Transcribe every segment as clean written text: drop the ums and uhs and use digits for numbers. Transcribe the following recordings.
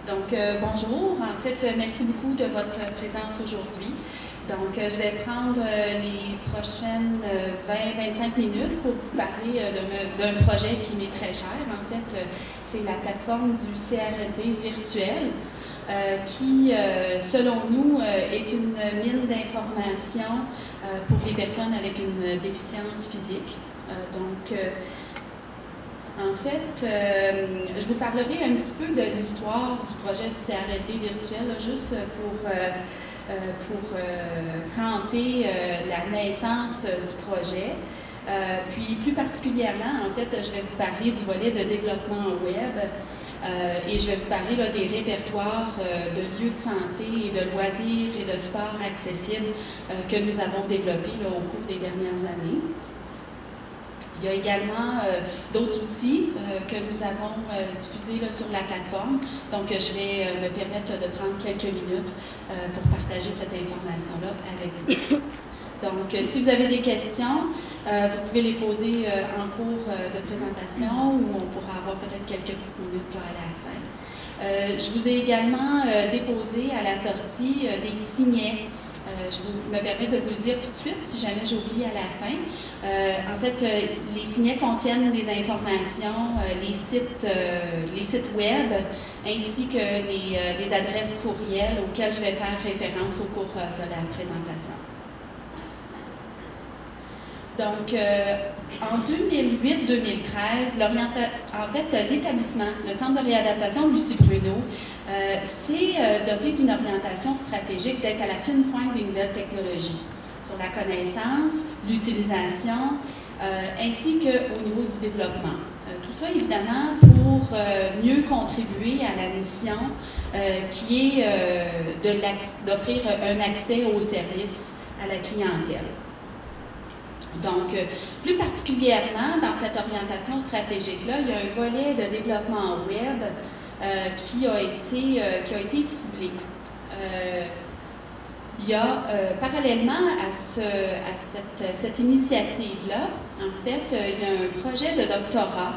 Bonjour. En fait, merci beaucoup de votre présence aujourd'hui. Je vais prendre les prochaines 20-25 minutes pour vous parler d'un projet qui m'est très cher. En fait, c'est la plateforme du CRLB virtuel qui, selon nous, est une mine d'informations pour les personnes avec une déficience physique. En fait, je vous parlerai un petit peu de l'histoire du projet du CRLB virtuel, là, juste pour camper la naissance du projet. Puis plus particulièrement, en fait, je vais vous parler du volet de développement web et je vais vous parler là, des répertoires de lieux de santé et de loisirs et de sport accessibles que nous avons développés là, au cours des dernières années. Il y a également d'autres outils que nous avons diffusés là, sur la plateforme. Donc, je vais me permettre de prendre quelques minutes pour partager cette information-là avec vous. Donc, si vous avez des questions, vous pouvez les poser en cours de présentation ou on pourra avoir peut-être quelques petites minutes là, à la fin. Je vous ai également déposé à la sortie des signets. Je me permets de vous le dire tout de suite, si jamais j'oublie à la fin. En fait, les signets contiennent des informations, les sites web, ainsi que les adresses courriels auxquelles je vais faire référence au cours de la présentation. Donc, en 2008-2013, l'établissement, le Centre de réadaptation Lucie Bruno, s'est doté d'une orientation stratégique d'être à la fine pointe des nouvelles technologies sur la connaissance, l'utilisation, ainsi qu'au niveau du développement. Tout ça, évidemment, pour mieux contribuer à la mission qui est d'offrir un accès aux services à la clientèle. Donc, plus particulièrement, dans cette orientation stratégique-là, il y a un volet de développement web qui a été ciblé. Il y a, parallèlement à cette initiative-là, en fait, il y a un projet de doctorat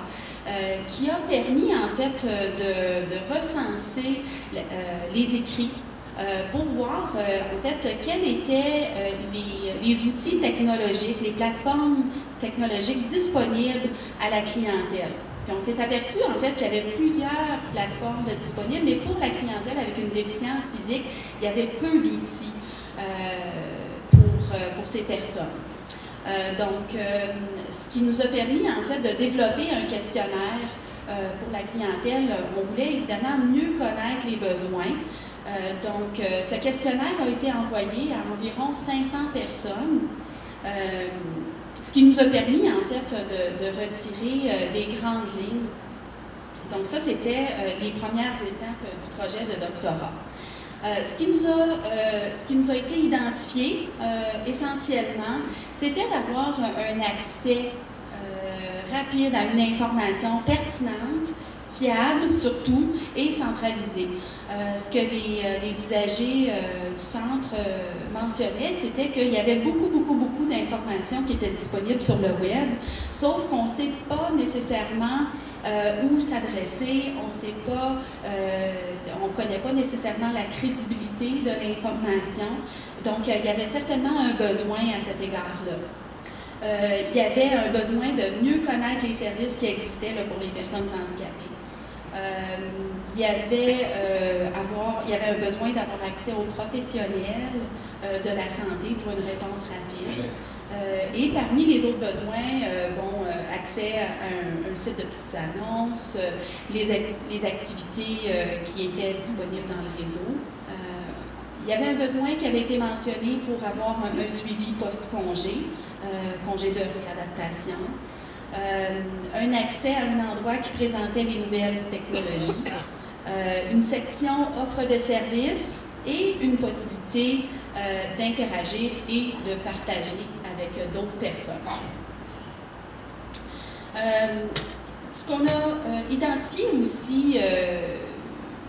qui a permis, en fait, de recenser les écrits pour voir, en fait, quels étaient les outils technologiques, les plateformes technologiques disponibles à la clientèle. Puis on s'est aperçu, en fait, qu'il y avait plusieurs plateformes disponibles, mais pour la clientèle avec une déficience physique, il y avait peu d'outils pour ces personnes. Ce qui nous a permis, en fait, de développer un questionnaire pour la clientèle. On voulait évidemment mieux connaître les besoins. Ce questionnaire a été envoyé à environ 500 personnes, ce qui nous a permis, en fait, de retirer des grandes lignes. Donc, ça, c'était les premières étapes du projet de doctorat. Ce qui nous a été identifié, essentiellement, c'était d'avoir un accès rapide à une information pertinente, fiable surtout, et centralisée. Ce que les usagers du centre mentionnaient, c'était qu'il y avait beaucoup d'informations qui étaient disponibles sur le web, sauf qu'on ne sait pas nécessairement où s'adresser, on ne connaît pas nécessairement la crédibilité de l'information. Donc, il y avait certainement un besoin à cet égard-là. Il y avait un besoin de mieux connaître les services qui existaient là, pour les personnes handicapées. Il y avait un besoin d'avoir accès aux professionnels de la santé pour une réponse rapide. Et parmi les autres besoins, accès à un site de petites annonces, les activités qui étaient disponibles dans le réseau. Il y avait un besoin qui avait été mentionné pour avoir un suivi post-congé, congé de réadaptation. Un accès à un endroit qui présentait les nouvelles technologies, une section offre de services et une possibilité d'interagir et de partager avec d'autres personnes. Ce qu'on a identifié aussi,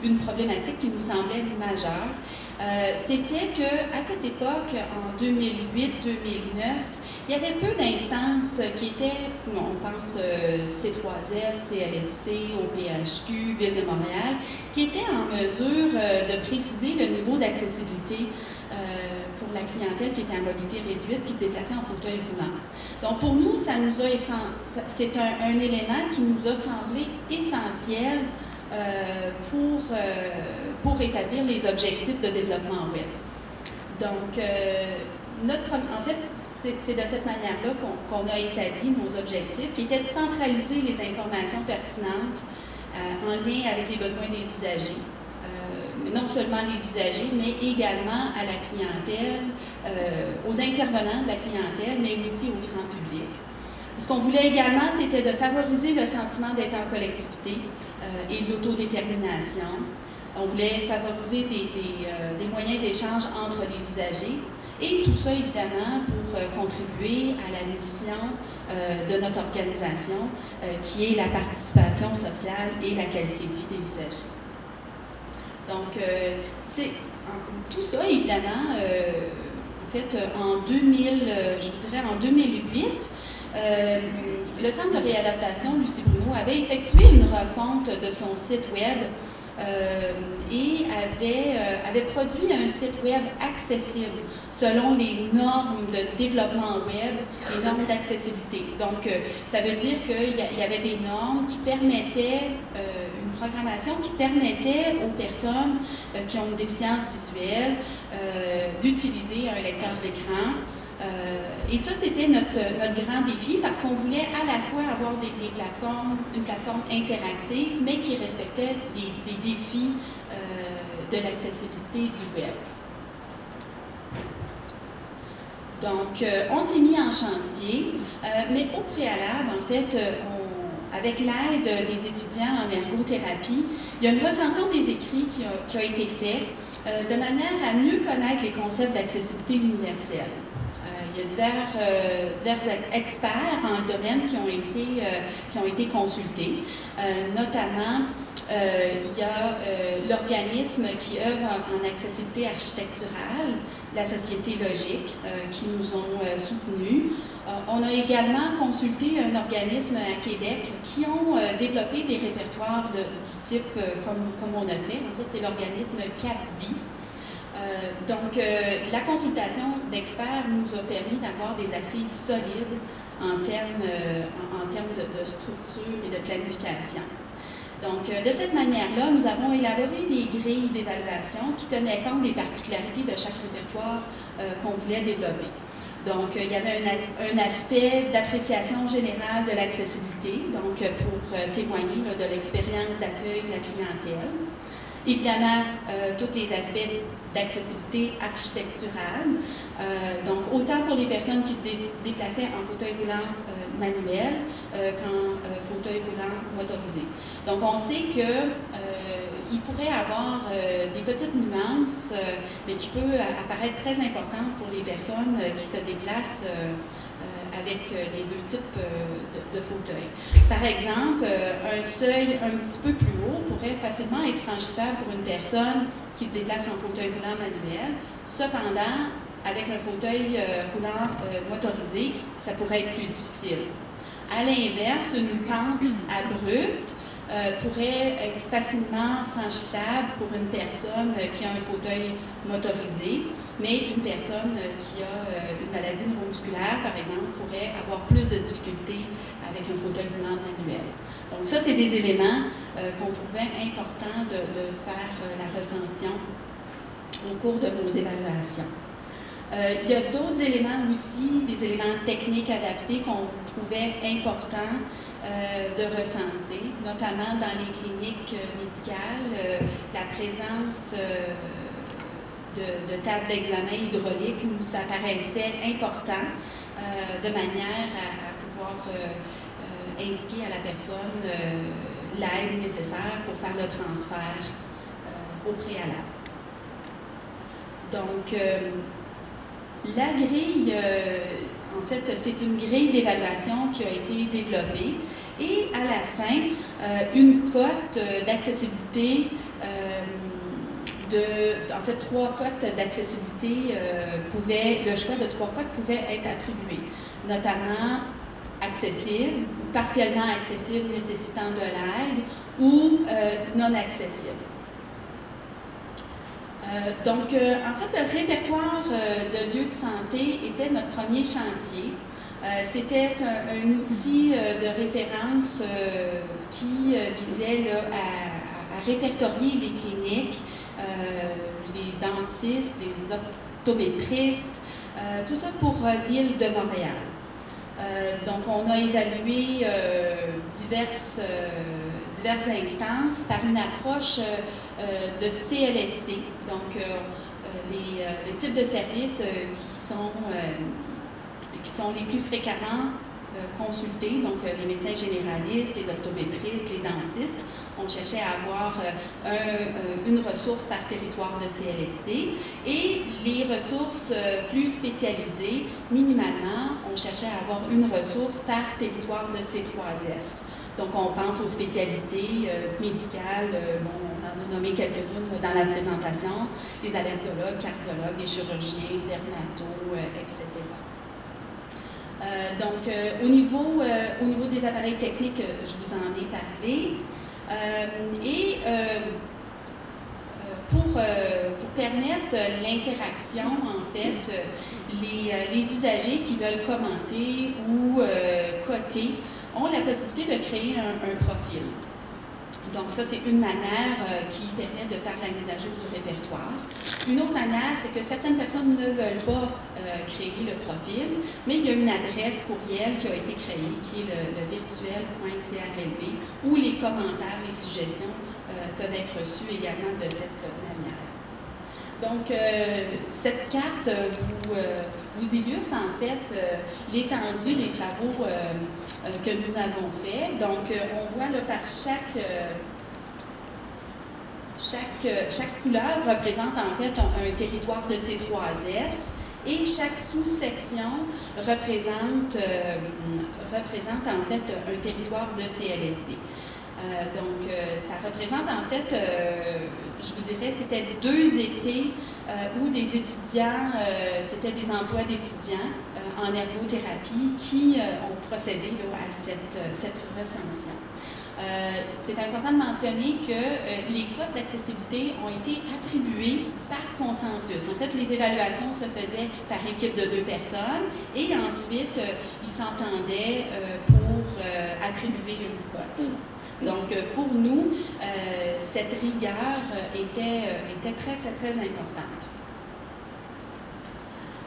une problématique qui nous semblait majeure, c'était qu'à cette époque, en 2008-2009, il y avait peu d'instances qui étaient, on pense C3S, CLSC, OPHQ, Ville de Montréal, qui étaient en mesure de préciser le niveau d'accessibilité pour la clientèle qui était à mobilité réduite, qui se déplaçait en fauteuil roulant. Donc pour nous, c'est un élément qui nous a semblé essentiel pour établir les objectifs de développement web. Donc, en fait, c'est de cette manière-là qu'on a établi nos objectifs, qui étaient de centraliser les informations pertinentes en lien avec les besoins des usagers. Non seulement les usagers, mais également à la clientèle, aux intervenants de la clientèle, mais aussi au grand public. Ce qu'on voulait également, c'était de favoriser le sentiment d'être en collectivité et l'autodétermination. On voulait favoriser des moyens d'échange entre les usagers et tout ça, évidemment, pour contribuer à la mission de notre organisation, qui est la participation sociale et la qualité de vie des usagers. Donc, tout ça, évidemment, en fait, je vous dirais en 2008, le Centre de réadaptation Lucie Bruno avait effectué une refonte de son site web et avait produit un site web accessible selon les normes de développement web, les normes d'accessibilité. Donc, ça veut dire qu'il y avait des normes qui permettaient, une programmation qui permettait aux personnes qui ont une déficience visuelle d'utiliser un lecteur d'écran. Et ça, c'était notre grand défi parce qu'on voulait à la fois avoir une plateforme interactive, mais qui respectait les défis de l'accessibilité du web. Donc, on s'est mis en chantier, mais au préalable, en fait, avec l'aide des étudiants en ergothérapie, il y a une recension des écrits qui a été faite de manière à mieux connaître les concepts d'accessibilité universelle. Il y a divers experts en le domaine qui ont été consultés, notamment il y a l'organisme qui œuvre en accessibilité architecturale, la Société Logique, qui nous ont soutenus. On a également consulté un organisme à Québec qui ont développé des répertoires du type comme on a fait. En fait, c'est l'organisme CapVie. Donc, la consultation d'experts nous a permis d'avoir des assises solides en termes de structure et de planification. Donc, de cette manière-là, nous avons élaboré des grilles d'évaluation qui tenaient compte des particularités de chaque répertoire qu'on voulait développer. Donc, il y avait un aspect d'appréciation générale de l'accessibilité, donc pour témoigner de l'expérience d'accueil de la clientèle. Évidemment, tous les aspects d'accessibilité architecturale, donc autant pour les personnes qui se déplaçaient en fauteuil roulant manuel qu'en fauteuil roulant motorisé. Donc on sait qu'il pourrait avoir des petites nuances, mais qui peut apparaître très importantes pour les personnes qui se déplacent avec les deux types de fauteuils. Par exemple, un seuil un petit peu plus haut pourrait facilement être franchissable pour une personne qui se déplace en fauteuil roulant manuel. Cependant, avec un fauteuil roulant motorisé, ça pourrait être plus difficile. À l'inverse, une pente abrupte pourrait être facilement franchissable pour une personne qui a un fauteuil motorisé, mais une personne qui a une maladie neuromusculaire, par exemple, pourrait avoir plus de difficultés avec un fauteuil roulant manuel. Donc ça, c'est des éléments qu'on trouvait important de faire la recension au cours de nos évaluations. Il y a d'autres éléments aussi, des éléments techniques adaptés qu'on trouvait importants de recenser, notamment dans les cliniques médicales, la présence de tables d'examen hydraulique nous apparaissait important de manière à pouvoir indiquer à la personne l'aide nécessaire pour faire le transfert au préalable. Donc, la grille, en fait, c'est une grille d'évaluation qui a été développée et à la fin, une cote d'accessibilité en fait, 3 cotes d'accessibilité le choix de 3 cotes pouvait être attribué, notamment accessible, partiellement accessible nécessitant de l'aide ou non accessible. Donc, en fait, le répertoire de lieux de santé était notre premier chantier. C'était un outil de référence qui visait là, à répertorier les cliniques, les dentistes, les optométristes, tout ça pour l'île de Montréal. Donc, on a évalué diverses instances par une approche de CLSC, donc les types de services qui sont les plus fréquemment consultés, donc les médecins généralistes, les optométristes, les dentistes. On cherchait à avoir une ressource par territoire de CLSC et les ressources plus spécialisées, minimalement, on cherchait à avoir une ressource par territoire de C3S. Donc, on pense aux spécialités médicales, bon, on en a nommé quelques-unes dans la présentation, les allergologues, cardiologues, les chirurgiens, dermatos, etc. Donc, au niveau des appareils techniques, je vous en ai parlé. Pour permettre l'interaction, en fait, les usagers qui veulent commenter ou coter ont la possibilité de créer un profil. Donc ça, c'est une manière qui permet de faire la mise à jour du répertoire. Une autre manière, c'est que certaines personnes ne veulent pas créer le profil, mais il y a une adresse courriel qui a été créée, qui est le virtuel.crlb, où les commentaires, les suggestions peuvent être reçus également de cette manière. Donc, cette carte vous illustre en fait l'étendue des travaux que nous avons faits. Donc, on voit là, par chaque couleur représente en fait un territoire de C3S et chaque sous-section représente en fait un territoire de CLSC. Donc, ça représente en fait, je vous dirais, c'était 2 étés où des étudiants, c'était des emplois d'étudiants en ergothérapie qui ont procédé là, à cette recension. C'est important de mentionner que les cotes d'accessibilité ont été attribuées par consensus. En fait, les évaluations se faisaient par équipe de 2 personnes et ensuite, ils s'entendaient pour attribuer une cote. Donc, pour nous, cette rigueur était très, très, très importante.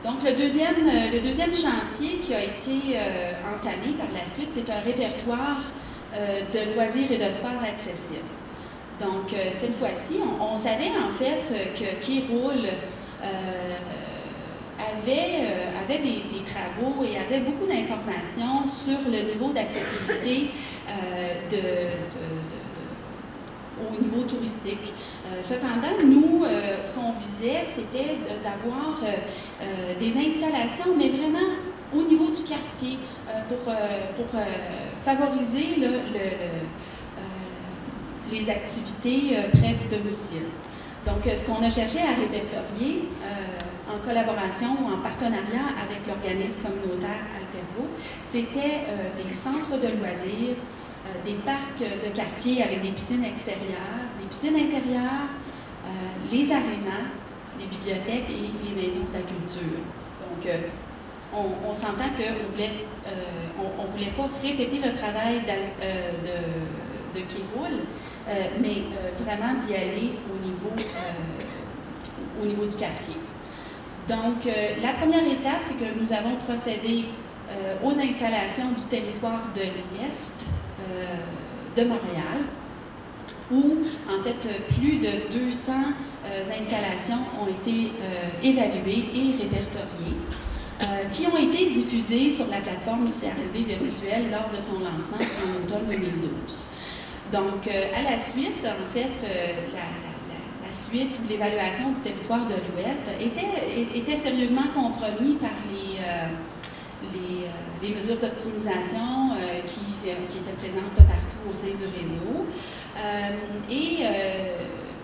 Donc, le deuxième chantier qui a été entamé par la suite, c'est un répertoire de loisirs et de sport accessibles. Donc, cette fois-ci, on savait en fait que Keyroul avait des travaux et avait beaucoup d'informations sur le niveau d'accessibilité au niveau touristique. Cependant, nous, ce qu'on visait, c'était d'avoir des installations, mais vraiment au niveau du quartier, pour favoriser les activités près du domicile. Donc, ce qu'on a cherché à répertorier en collaboration ou en partenariat avec l'organisme communautaire Altergo, c'était des centres de loisirs, des parcs de quartier avec des piscines extérieures, des piscines intérieures, les arénas, les bibliothèques et les maisons de la culture. Donc, on s'entend qu'on ne voulait pas répéter le travail de Keyroul, mais vraiment d'y aller au niveau du quartier. Donc, la première étape, c'est que nous avons procédé aux installations du territoire de l'Est de Montréal, où, en fait, plus de 200 installations ont été évaluées et répertoriées, qui ont été diffusées sur la plateforme du CRLB virtuel lors de son lancement en automne 2012. Donc, à la suite, en fait, la suite ou l'évaluation du territoire de l'Ouest était sérieusement compromis par les mesures d'optimisation qui étaient présentes là, partout au sein du réseau.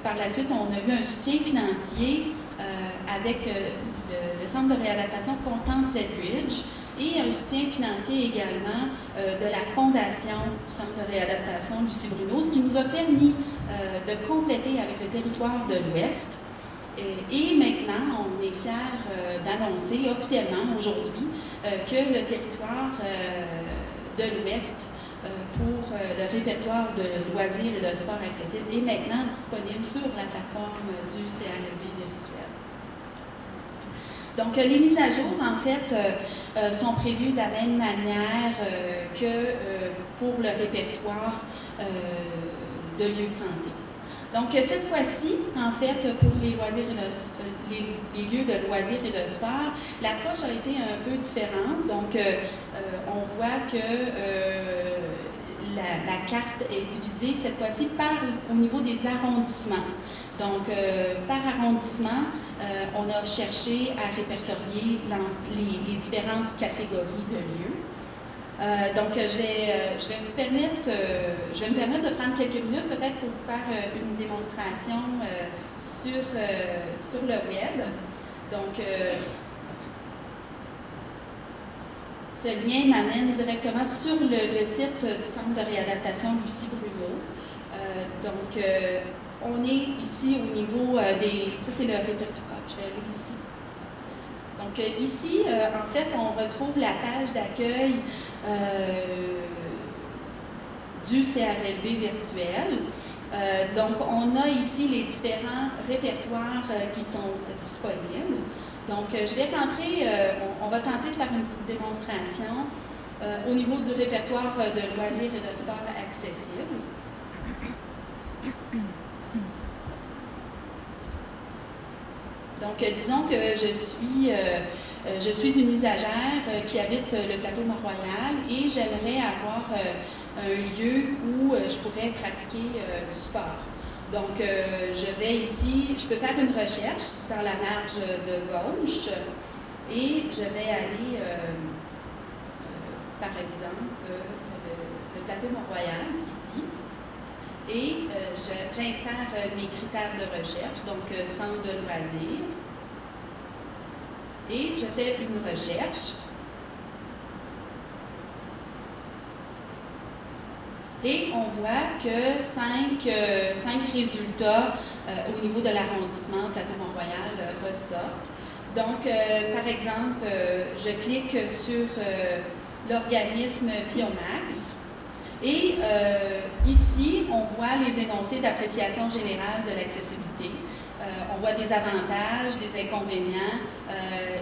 par la suite, on a eu un soutien financier avec le Centre de réadaptation Constance Lethbridge et un soutien financier également de la Fondation du Centre de réadaptation Lucie Bruno, ce qui nous a permis de compléter avec le territoire de l'Ouest. Et maintenant, on est fiers d'annoncer officiellement aujourd'hui que le territoire de l'Ouest pour le répertoire de loisirs et de sport accessible est maintenant disponible sur la plateforme du CRLB virtuel. Donc, les mises à jour, en fait, sont prévues de la même manière que pour le répertoire de lieux de santé. Donc, cette fois-ci, en fait, pour les loisirs et les lieux de loisirs et de sport, l'approche a été un peu différente. Donc, on voit que la carte est divisée cette fois-ci au niveau des arrondissements. Donc, par arrondissement, on a cherché à répertorier les différentes catégories de lieux. Donc, je vais me permettre de prendre quelques minutes peut-être pour vous faire une démonstration sur le web. Donc, ce lien m'amène directement sur le site du Centre de réadaptation Lucie Bruno. Donc, on est ici au niveau ça c'est le répertoire. Je vais aller ici. Donc, ici, en fait, on retrouve la page d'accueil du CRLB virtuel. Donc, on a ici les différents répertoires qui sont disponibles. Donc, je vais rentrer, on va tenter de faire une petite démonstration au niveau du répertoire de loisirs et de sport accessible. Donc, disons que je suis une usagère qui habite le plateau Mont-Royal et j'aimerais avoir un lieu où je pourrais pratiquer du sport. Donc, je vais ici, je peux faire une recherche dans la marge de gauche et je vais aller, par exemple, le plateau Mont-Royal, ici. Et j'insère mes critères de recherche, donc centre de loisirs. Et je fais une recherche. Et on voit que 5 résultats au niveau de l'arrondissement Plateau Mont-Royal ressortent. Donc, par exemple, je clique sur l'organisme Biomax. Et ici, on voit les énoncés d'appréciation générale de l'accessibilité. On voit des avantages, des inconvénients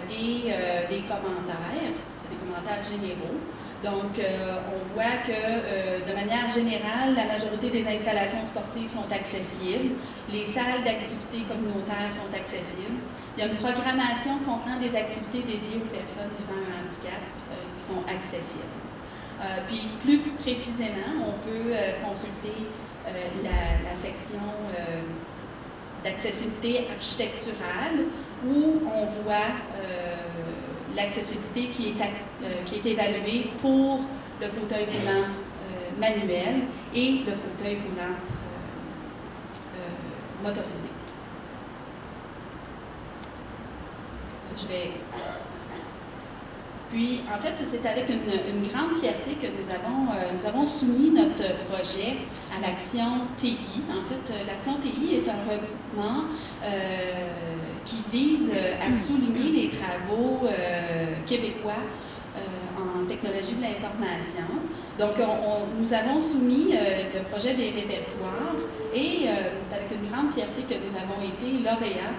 et des commentaires généraux. Donc, on voit que de manière générale, la majorité des installations sportives sont accessibles. Les salles d'activités communautaires sont accessibles. Il y a une programmation contenant des activités dédiées aux personnes vivant un handicap qui sont accessibles. Puis, plus précisément, on peut consulter la section d'accessibilité architecturale où on voit l'accessibilité qui est évaluée pour le fauteuil roulant manuel et le fauteuil roulant motorisé. Puis, en fait, c'est avec une grande fierté que nous avons soumis notre projet à l'Action TI. En fait, l'Action TI est un regroupement qui vise à souligner les travaux québécois en technologie de l'information. Donc, nous avons soumis le projet des répertoires et avec une grande fierté que nous avons été lauréats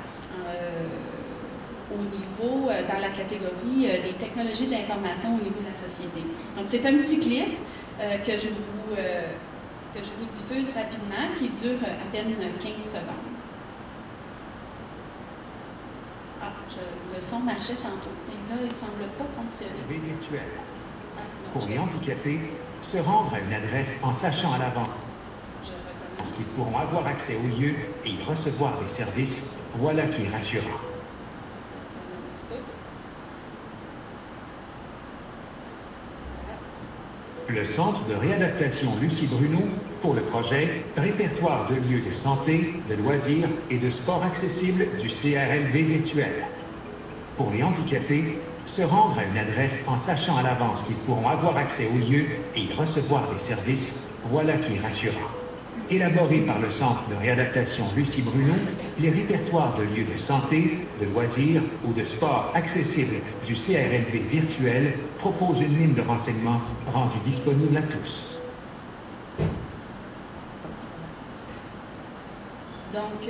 au niveau, dans la catégorie des technologies de l'information au niveau de la société. Donc, c'est un petit clip que je vous diffuse rapidement, qui dure à peine 15 secondes. Le son marchait tantôt, mais là, il ne semble pas fonctionner. Virtuel. Pour les handicapés, se rendre à une adresse en sachant à l'avance qu'ils pourront avoir accès au lieu et y recevoir des services, voilà qui est rassurant. le Centre de réadaptation Lucie Bruno pour le projet Répertoire de lieux de santé, de loisirs et de sport accessibles du CRLV virtuel. Pour les handicapés, se rendre à une adresse en sachant à l'avance qu'ils pourront avoir accès au lieu et y recevoir des services, voilà qui est rassurant. Élaboré par le Centre de réadaptation Lucie Bruno, les répertoires de lieux de santé, de loisirs ou de sport accessibles du CRLV virtuel proposent une ligne de renseignement rendue disponible à tous. Donc,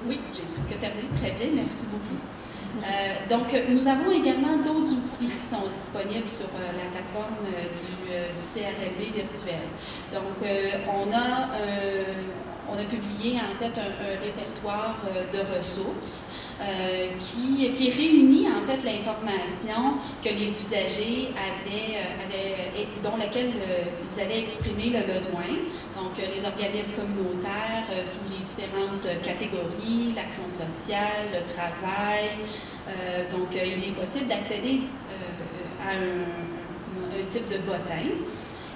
oui, j'ai presque terminé. Très bien, merci beaucoup. Donc, nous avons également d'autres outils qui sont disponibles sur la plateforme du CRLV virtuel. Donc, on a publié en fait un répertoire de ressources qui réunit en fait l'information que les usagers dont laquelle ils avaient exprimé le besoin. Donc, les organismes communautaires sous les différentes catégories, l'action sociale, le travail. Donc, il est possible d'accéder à un type de bottin.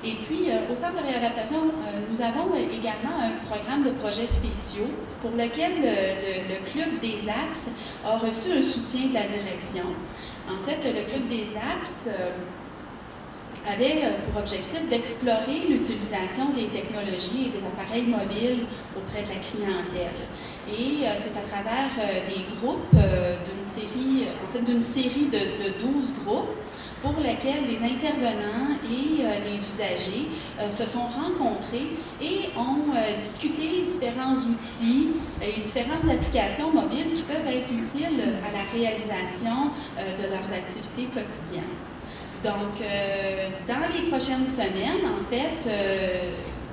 Et puis, au Centre de réadaptation, nous avons également un programme de projets spéciaux pour lequel le Club des APS a reçu un soutien de la direction. En fait, le Club des APS avait pour objectif d'explorer l'utilisation des technologies et des appareils mobiles auprès de la clientèle. Et c'est à travers des groupes d'une série de 12 groupes pour lesquels les intervenants et les usagers se sont rencontrés et ont discuté différents outils et différentes applications mobiles qui peuvent être utiles à la réalisation de leurs activités quotidiennes. Donc, dans les prochaines semaines, en fait,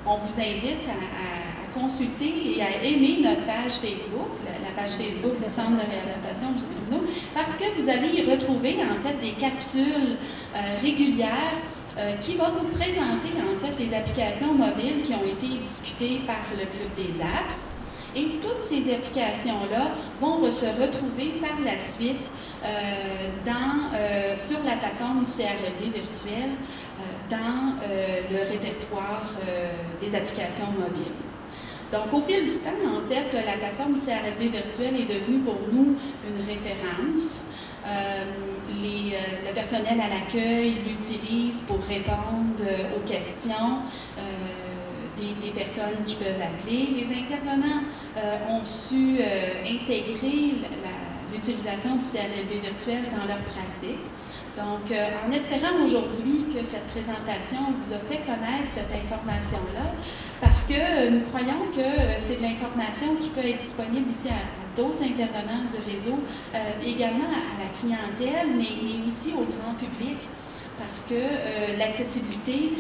on vous invite à consulter et à aimer notre page Facebook, la page Facebook du Centre de réadaptation Lucie Bruno, parce que vous allez y retrouver en fait des capsules régulières qui vont vous présenter en fait les applications mobiles qui ont été discutées par le Club des APS. Et toutes ces applications-là vont se retrouver par la suite sur la plateforme du CRLV virtuel dans le répertoire des applications mobiles. Donc, au fil du temps, en fait, la plateforme du CRLV virtuel est devenue pour nous une référence. Le personnel à l'accueil l'utilise pour répondre aux questions des personnes qui peuvent appeler. Les intervenants ont su intégrer l'utilisation du CRLV virtuel dans leur pratique. Donc, en espérant aujourd'hui que cette présentation vous a fait connaître cette information-là, parce que nous croyons que c'est de l'information qui peut être disponible aussi à d'autres intervenants du réseau, également à la clientèle, mais aussi au grand public. Parce que l'accessibilité,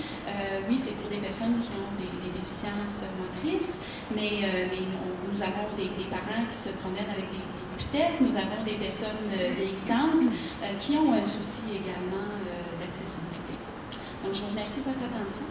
oui, c'est pour des personnes qui ont des déficiences motrices, mais nous avons des parents qui se promènent avec des poussettes, nous avons des personnes vieillissantes qui ont un souci également d'accessibilité. Donc, je vous remercie de votre attention.